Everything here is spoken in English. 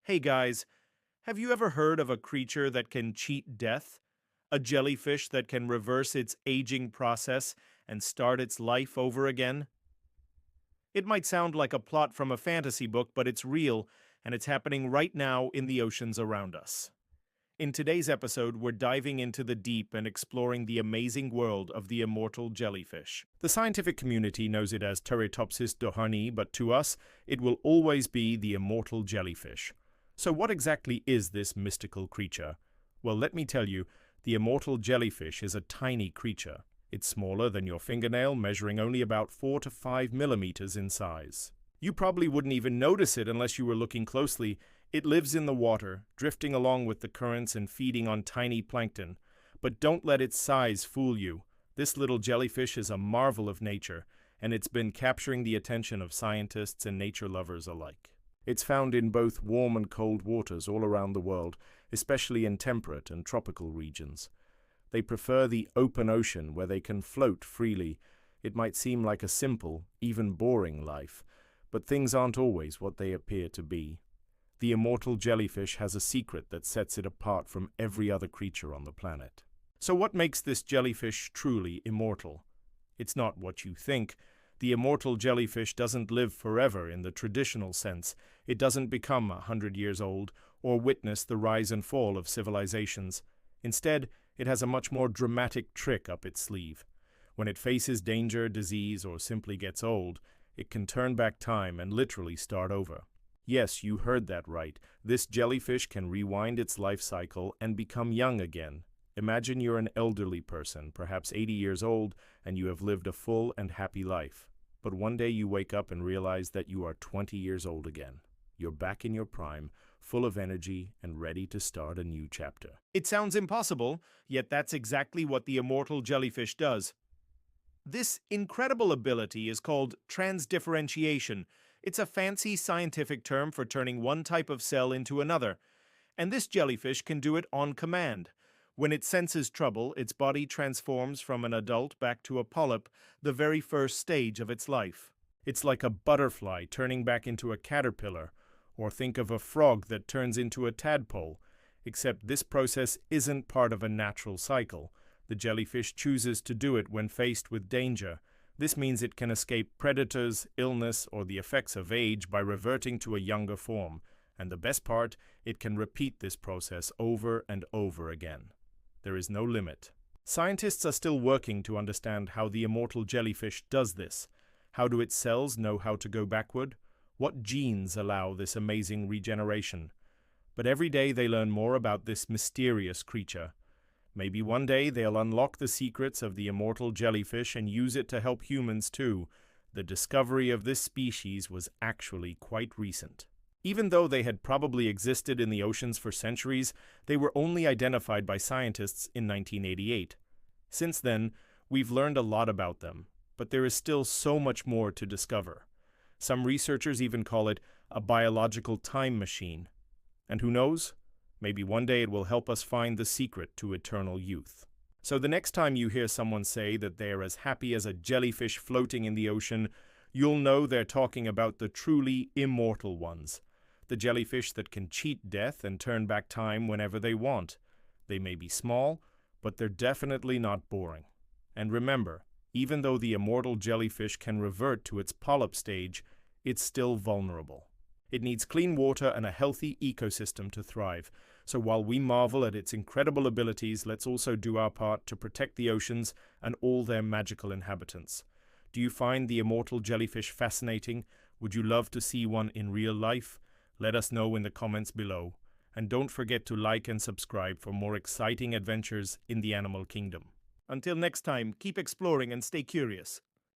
Hey guys, have you ever heard of a creature that can cheat death? A jellyfish that can reverse its aging process and start its life over again? It might sound like a plot from a fantasy book, but it's real, and it's happening right now in the oceans around us. In today's episode, we're diving into the deep and exploring the amazing world of the immortal jellyfish. The scientific community knows it as Turritopsis Dohrnii, but to us, it will always be the immortal jellyfish. So what exactly is this mystical creature? Well, let me tell you, the immortal jellyfish is a tiny creature. It's smaller than your fingernail, measuring only about 4 to 5 millimeters in size. You probably wouldn't even notice it unless you were looking closely. It lives in the water, drifting along with the currents and feeding on tiny plankton. But don't let its size fool you. This little jellyfish is a marvel of nature, and it's been capturing the attention of scientists and nature lovers alike. It's found in both warm and cold waters all around the world, especially in temperate and tropical regions. They prefer the open ocean where they can float freely. It might seem like a simple, even boring life, but things aren't always what they appear to be. The immortal jellyfish has a secret that sets it apart from every other creature on the planet. So what makes this jellyfish truly immortal? It's not what you think. The immortal jellyfish doesn't live forever in the traditional sense. It doesn't become 100 years old or witness the rise and fall of civilizations. Instead, it has a much more dramatic trick up its sleeve. When it faces danger, disease, or simply gets old, it can turn back time and literally start over. Yes, you heard that right. This jellyfish can rewind its life cycle and become young again. Imagine you're an elderly person, perhaps 80 years old, and you have lived a full and happy life. But one day you wake up and realize that you are 20 years old again. You're back in your prime, full of energy and ready to start a new chapter. It sounds impossible, yet that's exactly what the immortal jellyfish does. This incredible ability is called transdifferentiation. It's a fancy scientific term for turning one type of cell into another. And this jellyfish can do it on command. When it senses trouble, its body transforms from an adult back to a polyp, the very first stage of its life. It's like a butterfly turning back into a caterpillar, or think of a frog that turns into a tadpole, except this process isn't part of a natural cycle. The jellyfish chooses to do it when faced with danger. This means it can escape predators, illness, or the effects of age by reverting to a younger form. And the best part, it can repeat this process over and over again. There is no limit. Scientists are still working to understand how the immortal jellyfish does this. How do its cells know how to go backward? What genes allow this amazing regeneration? But every day they learn more about this mysterious creature. Maybe one day they'll unlock the secrets of the immortal jellyfish and use it to help humans too. The discovery of this species was actually quite recent. Even though they had probably existed in the oceans for centuries, they were only identified by scientists in 1988. Since then, we've learned a lot about them, but there is still so much more to discover. Some researchers even call it a biological time machine. And who knows? Maybe one day it will help us find the secret to eternal youth. So the next time you hear someone say that they are as happy as a jellyfish floating in the ocean, you'll know they're talking about the truly immortal ones. The jellyfish that can cheat death and turn back time whenever they want. They may be small, but they're definitely not boring. And remember, even though the immortal jellyfish can revert to its polyp stage, it's still vulnerable. It needs clean water and a healthy ecosystem to thrive. So while we marvel at its incredible abilities, let's also do our part to protect the oceans and all their magical inhabitants. Do you find the immortal jellyfish fascinating? Would you love to see one in real life? Let us know in the comments below. And don't forget to like and subscribe for more exciting adventures in the animal kingdom. Until next time, keep exploring and stay curious.